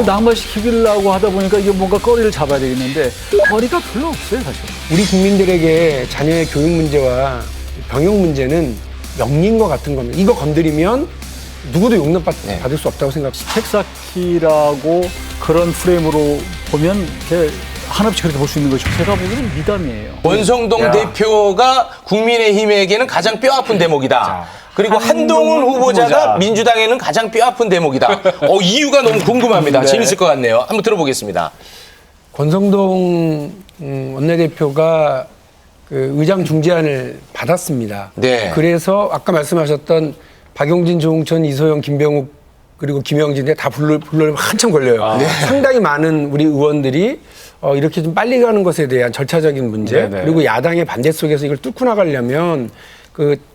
낙마시키려고 하다 보니까 이게 뭔가 거리를 잡아야 되겠는데 거리가 별로 없어요, 사실. 우리 국민들에게 자녀의 교육 문제와 병역 문제는 영린과 같은 겁니다. 이거 건드리면 누구도 용납받을 수 없다고 생각합니다. 스펙 쌓기라고 그런 프레임으로 보면 이렇게 한없이 그렇게 볼 수 있는 거죠. 제가 보기에는 미담이에요. 권성동 대표가 국민의힘에게는 가장 뼈아픈 대목이다. 그리고 한동훈 후보자가 민주당에는 가장 뼈아픈 대목이다. 이유가 너무 궁금합니다. 재밌을 것 같네요. 한번 들어보겠습니다. 권성동 원내대표가 그 의장 중재안을 받았습니다. 네. 그래서 아까 말씀하셨던 박용진, 조홍천, 이소영, 김병욱 그리고 김영진에 다 불러내면 한참 걸려요. 상당히 많은 우리 의원들이 이렇게 좀 빨리 가는 것에 대한 절차적인 문제 그리고 야당의 반대 속에서 이걸 뚫고 나가려면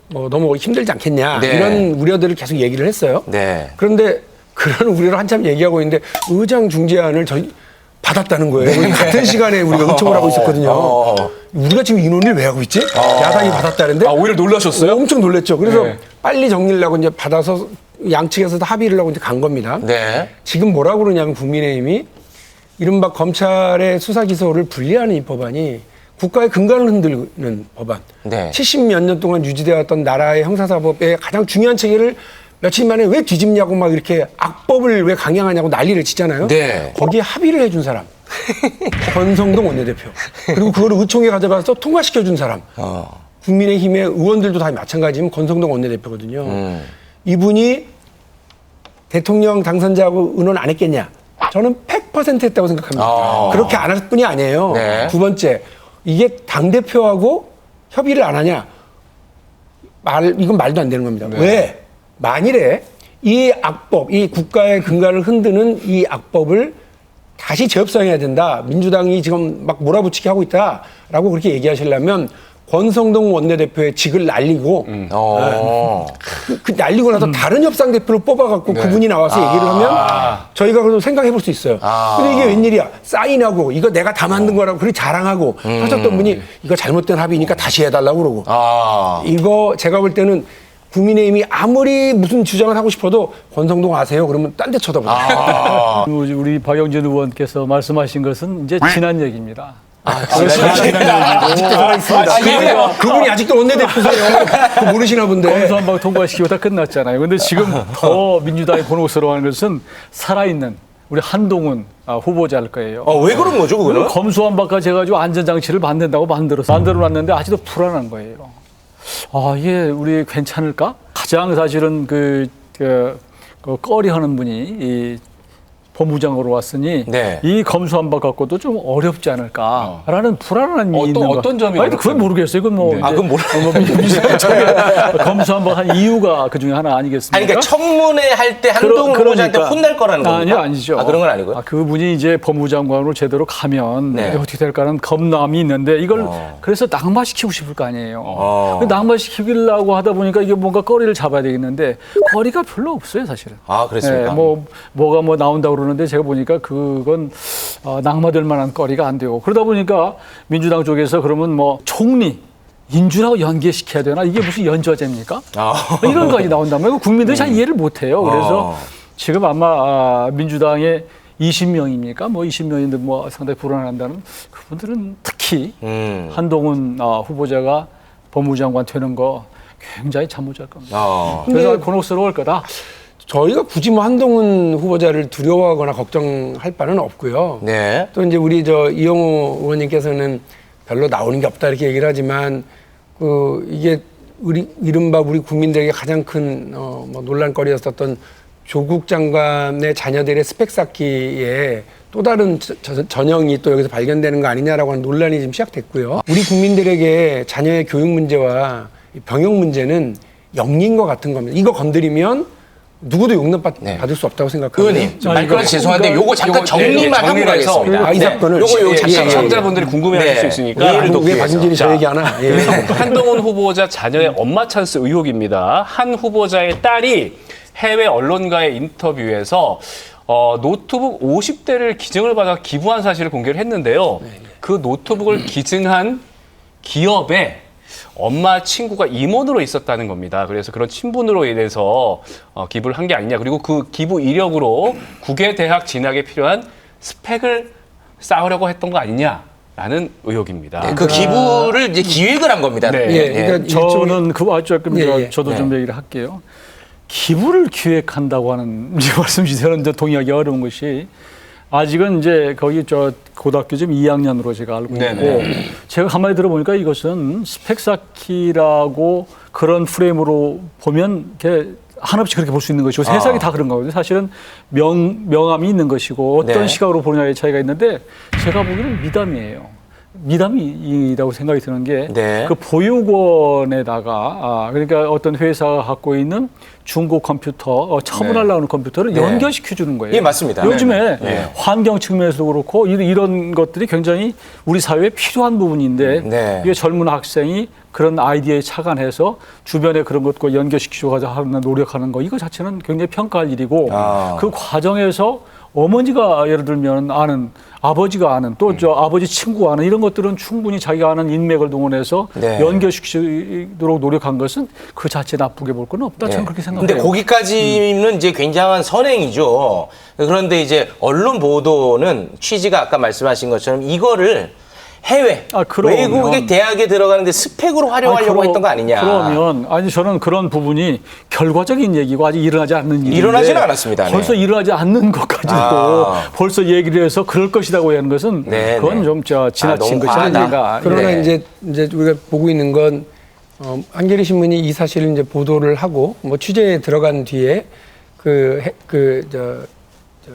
너무 힘들지 않겠냐 이런 우려들을 계속 얘기를 했어요. 그런데 그런 우려를 한참 얘기하고 있는데 의장 중재안을 받았다는 거예요. 같은 시간에 우리가 요청을 하고 있었거든요. 우리가 지금 이 논의를 왜 하고 있지? 야당이 받았다는데. 오히려 놀라셨어요? 엄청 놀랐죠. 그래서 빨리 정리를 하고 이제 받아서 양측에서 합의를 하고 이제 간 겁니다. 지금 뭐라고 그러냐면 국민의힘이 이른바 검찰의 수사 기소를 분리하는 이 법안이 국가의 근간을 흔드는 법안. 70몇 년 동안 유지되어 왔던 나라의 형사사법의 가장 중요한 체계를 며칠 만에 왜 뒤집냐고 막 이렇게 악법을 왜 강행하냐고 난리를 치잖아요. 거기에 합의를 해준 사람. 권성동 원내대표. 그리고 그걸 의총에 가져가서 통과시켜준 사람. 국민의힘의 의원들도 다 마찬가지면 권성동 원내대표거든요. 이분이 대통령 당선자하고 의논 안 했겠냐? 저는 100% 했다고 생각합니다. 그렇게 안 할 뿐이 아니에요. 두 번째, 이게 당대표하고 협의를 안 하냐? 이건 말도 안 되는 겁니다. 왜? 만일에 이 악법, 이 국가의 근간을 흔드는 이 악법을 다시 재협상해야 된다. 민주당이 지금 막 몰아붙이게 하고 있다라고 그렇게 얘기하시려면 권성동 원내대표의 직을 날리고 그 날리고 나서 다른 협상 대표를 뽑아갖고 그분이 나와서 얘기를 하면 저희가 그래도 생각해볼 수 있어요. 근데 이게 웬일이야? 사인하고 이거 내가 다 만든 거라고 그렇게 자랑하고 하셨던 분이 이거 잘못된 합의니까 다시 해달라고 그러고 이거 제가 볼 때는 국민의힘이 아무리 무슨 주장을 하고 싶어도 권성동 아세요? 그러면 딴 데 쳐다보죠. 우리 박영진 의원께서 말씀하신 것은 이제 지난 얘기입니다. 아직도 살아있습니다. 그분이 아직도 원내대표세요. 모르시나 본데. 검수한박 통과시키고 다 끝났잖아요. 근데 지금 더 민주당이 곤혹스러워하는 것은 살아있는 우리 한동훈 후보자일 거예요. 왜 그런 거죠, 그거는? 검수한박까지 해가지고 안전장치를 만들어놨는데 아직도 불안한 거예요. 이게 우리 괜찮을까? 가장 사실은 그 꺼리하는 분이 이 법무장으로 왔으니 이 검수한박 갖고도 좀 어렵지 않을까라는 불안함이 있는 거. 어떤 점이 아니, 그건 모르겠어요. 이건 뭐 그건 검수한박 한 이유가 그 중에 하나 아니겠습니까? 그러니까 청문회 할 때 한동훈 후보자한테 혼날 거라는 겁니까? 아니죠. 그런 건 아니고요. 그분이 이제 법무장관으로 제대로 가면 어떻게 될까라는 겁남이 있는데 이걸 그래서 낙마시키고 싶을 거 아니에요. 낙마시키려고 하다 보니까 이게 뭔가 거리를 잡아야 되겠는데 거리가 별로 없어요, 사실은. 그렇습니까? 뭐가 나온다고 그러는데 제가 보니까 그건 낙마될 만한 거리가 안 되고 그러다 보니까 민주당 쪽에서 그러면 뭐 총리 인준하고 연계시켜야 되나? 이게 무슨 연좌제입니까? 이런 것이 나온다면 국민들이 잘 이해를 못해요. 그래서 지금 아마 민주당의 20명입니까? 뭐 20명인데 뭐 상당히 불안한다는 그분들은 특히 한동훈 후보자가 법무장관 되는 거 굉장히 잠 못 잘 겁니다. 그래서 곤혹스러울 거다. 저희가 굳이 뭐 한동훈 후보자를 두려워하거나 걱정할 바는 없고요. 또 이제 우리 이영호 의원님께서는 별로 나오는 게 없다 이렇게 얘기를 하지만 이게 이른바 우리 국민들에게 가장 큰 뭐 논란거리였었던 조국 장관의 자녀들의 스펙 쌓기에 또 다른 전형이 또 여기서 발견되는 거 아니냐라고 하는 논란이 지금 시작됐고요. 우리 국민들에게 자녀의 교육 문제와 병역 문제는 영린과 같은 겁니다. 이거 건드리면 누구도 용납받을 수 없다고 생각합니다. 의원님, 말씀하셔서 죄송한데 요거 잠깐 정리만 하고 가겠습니다. 이 사건을 요거 시청자분들이 궁금해하실 수 있으니까 왜 박진진이 저 얘기하나? 한동훈 후보자 자녀의 엄마 찬스 의혹입니다. 한 후보자의 딸이 해외 언론과의 인터뷰에서 노트북 50대를 기증을 받아 기부한 사실을 공개를 했는데요. 그 노트북을 기증한 기업에 엄마 친구가 임원으로 있었다는 겁니다. 그래서 그런 친분으로 인해서 기부를 한 게 아니냐. 그리고 그 기부 이력으로 국외 대학 진학에 필요한 스펙을 쌓으려고 했던 거 아니냐라는 의혹입니다. 네, 그 기부를 이제 기획을 한 겁니다. 네. 예, 그러니까 저는 그 조금 예. 저도 좀 네. 얘기를 할게요. 기부를 기획한다고 하는 말씀 주세요는 동의하기 어려운 것이 아직은 이제 거기 고등학교 지금 2학년으로 제가 알고 있고 네네. 제가 가만히 들어보니까 이것은 스펙 쌓기라고 그런 프레임으로 보면 이렇게 한없이 그렇게 볼 수 있는 것이고 세상이 다 그런 거거든요. 사실은 명함이 있는 것이고 어떤 네. 시각으로 보느냐의 차이가 있는데 제가 보기에는 미담이에요. 미담이라고 생각이 드는 게 네. 그 보육원에다가 그러니까 어떤 회사가 갖고 있는 중고 컴퓨터 처분하려고 하는 컴퓨터를 네. 연결시켜 주는 거예요. 예, 맞습니다. 요즘에 네. 환경 측면에서도 그렇고 이런 것들이 굉장히 우리 사회에 필요한 부분인데 네. 이게 젊은 학생이 그런 아이디어에 착안해서 주변에 그런 것과 연결시키려고 하는 노력하는 거 이거 자체는 굉장히 평가할 일이고 그 과정에서 어머니가 예를 들면 아는 아버지가 아는 또 아버지 친구가 아는 이런 것들은 충분히 자기가 아는 인맥을 동원해서 네. 연결시키도록 노력한 것은 그 자체 나쁘게 볼 건 없다. 저는 그렇게 생각해요. 근데 거기까지는 이제 굉장한 선행이죠. 그런데 이제 언론 보도는 취지가 아까 말씀하신 것처럼 이거를 해외, 그러면, 외국의 대학에 들어가는데 스펙으로 활용하려고 했던 거 아니냐. 그러면 저는 그런 부분이 결과적인 얘기고 아직 일어나지 않는 일인데 일어나지는 않았습니다. 네. 벌써 일어나지 않는 것까지도 벌써 얘기를 해서 그럴 것이라고 하는 것은 네, 그건 네. 좀 지나친 너무 것이 과하다. 아닌가. 그러나 네. 이제 우리가 보고 있는 건 한겨레 신문이 이 사실을 이제 보도를 하고 뭐 취재에 들어간 뒤에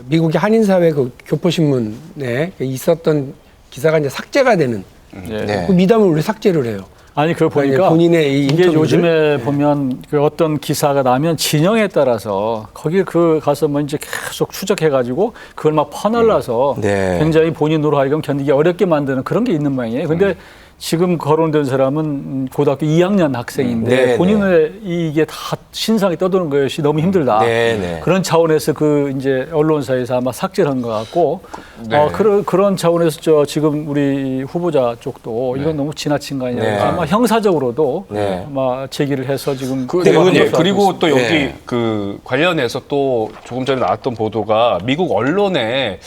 미국의 한인사회 그 교포신문에 있었던 기사가 이제 삭제가 되는 네. 그 미담을 우리 삭제를 해요. 아니 그 보니까 본인의 이 이게 인터뷰를? 요즘에 보면 그 어떤 기사가 나면 진영에 따라서 거기 가서 뭐 이제 계속 추적해가지고 그걸 막 퍼날라서 네. 굉장히 본인으로 하여금 견디기 어렵게 만드는 그런 게 있는 모양이에요. 근데 지금 거론된 사람은 고등학교 2학년 학생인데 네, 본인의 이게 다 신상이 떠도는 것이 너무 힘들다. 네, 네. 그런 차원에서 이제 언론사에서 아마 삭제를 한 것 같고 네. 그런 차원에서 지금 우리 후보자 쪽도 이건 너무 지나친 거 아니냐. 네. 아마 형사적으로도 네. 아마 제기를 해서 지금 의원님, 그리고 또 여기 네. 그 관련해서 또 조금 전에 나왔던 보도가 미국 언론에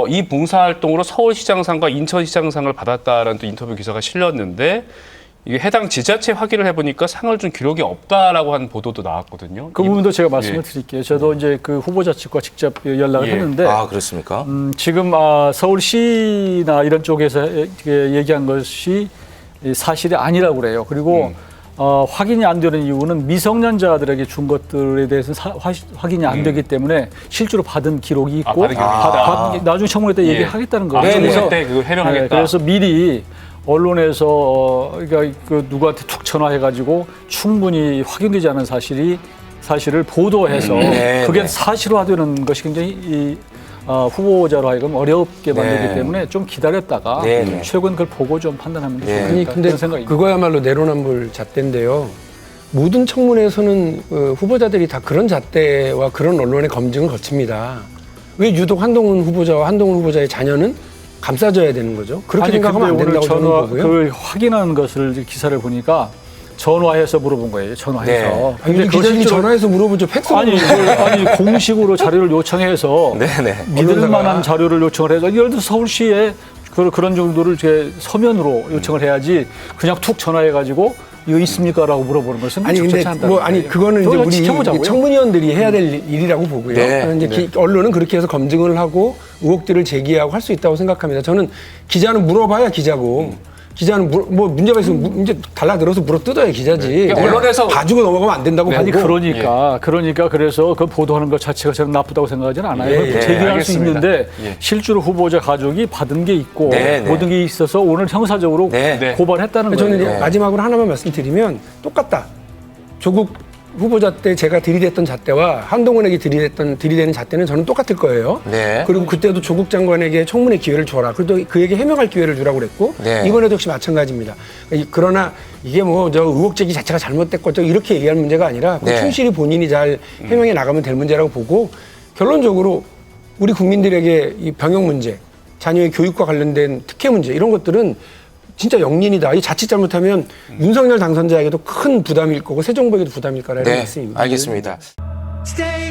이 봉사활동으로 서울시장상과 인천시장상을 받았다라는 또 인터뷰 기사가 실렸는데 이게 해당 지자체 확인을 해보니까 상을 준 기록이 없다라고 하는 보도도 나왔거든요. 그 부분도 제가 말씀을 드릴게요. 저도 이제 그 후보자 측과 직접 연락을 예. 했는데 아, 그렇습니까? 지금 서울시나 이런 쪽에서 얘기한 것이 사실이 아니라고 그래요. 그리고 확인이 안 되는 이유는 미성년자들에게 준 것들에 대해서는 확인이 안 되기 때문에 실제로 받은 기록이 있고 받은 기록이 있다. 나중에 청문회 때 예. 얘기하겠다는 거예요. 네, 청문회 때 그거 해명하겠다. 그래서 미리 언론에서 그러니까 그 누구한테 툭 전화해가지고 충분히 확인되지 않은 사실을 보도해서 네, 그게 네. 사실화되는 것이 굉장히 후보자로 하여금 어렵게 만들기 네. 때문에 좀 기다렸다가 네, 네. 최근 그걸 보고 좀 판단하면 네. 좋겠다 아니 근데 그런 생각입니다. 그거야말로 내로남불 잣대인데요. 모든 청문회에서는 후보자들이 다 그런 잣대와 그런 언론의 검증을 거칩니다. 왜 유독 한동훈 후보자와 한동훈 후보자의 자녀는 감싸줘야 되는 거죠? 그렇게 생각하면 안 근데 오늘 된다고 저는 보고요. 그 확인한 것을 기사를 보니까 전화해서 물어본 거예요. 전화해서. 네. 아니, 우리 그걸 기자님이 실제로- 전화해서 물어보죠. 팩스로 아니 공식으로 자료를 요청해서 네네. 믿을 언론사가- 만한 자료를 요청을 해서 예를 들어 서울시에 그런 정도를 이렇게 서면으로 요청을 해야지 그냥 툭 전화해가지고 이거 있습니까라고 물어보는 것은 아니 근데 적절치 않다는 거예요. 그거는 이제 그걸 우리 지켜보자고요. 청문위원들이 해야 될 일이라고 보고요. 네. 이제 언론은 그렇게 해서 검증을 하고 의혹들을 제기하고 할 수 있다고 생각합니다. 저는 기자는 물어봐야 기자고. 기자는 뭐 문제가 있으면 이제 달라들어서 물어 뜯어야 기자지. 그러니까 언론에서- 봐주고 넘어가면 안 된다고 아니 보고. 그러니까 그래서 그 보도하는 것 자체가 저는 나쁘다고 생각하지는 않아요. 예, 예, 제기할 수 알겠습니다. 있는데 예. 실제로 후보자 가족이 받은 게 있고 네, 네. 모든 게 있어서 오늘 형사적으로 네. 네. 고발했다는 저는 거예요. 이제 마지막으로 하나만 말씀드리면 똑같다. 조국 후보자 때 제가 들이댔던 잣대와 한동훈에게 들이대는 잣대는 저는 똑같을 거예요. 네. 그리고 그때도 조국 장관에게 청문회 기회를 줘라. 그래도 그에게 해명할 기회를 주라고 그랬고 네. 이번에도 역시 마찬가지입니다. 그러나 이게 뭐 저 의혹 제기 자체가 잘못됐고 저 이렇게 얘기할 문제가 아니라 네. 충실히 본인이 잘 해명해 나가면 될 문제라고 보고 결론적으로 우리 국민들에게 이 병역 문제, 자녀의 교육과 관련된 특혜 문제 이런 것들은 진짜 영린이다. 이 자칫 잘못하면 윤석열 당선자에게도 큰 부담일 거고 새 정부에게도 부담일 거라는 네, 말씀입니다. 알겠습니다. Stay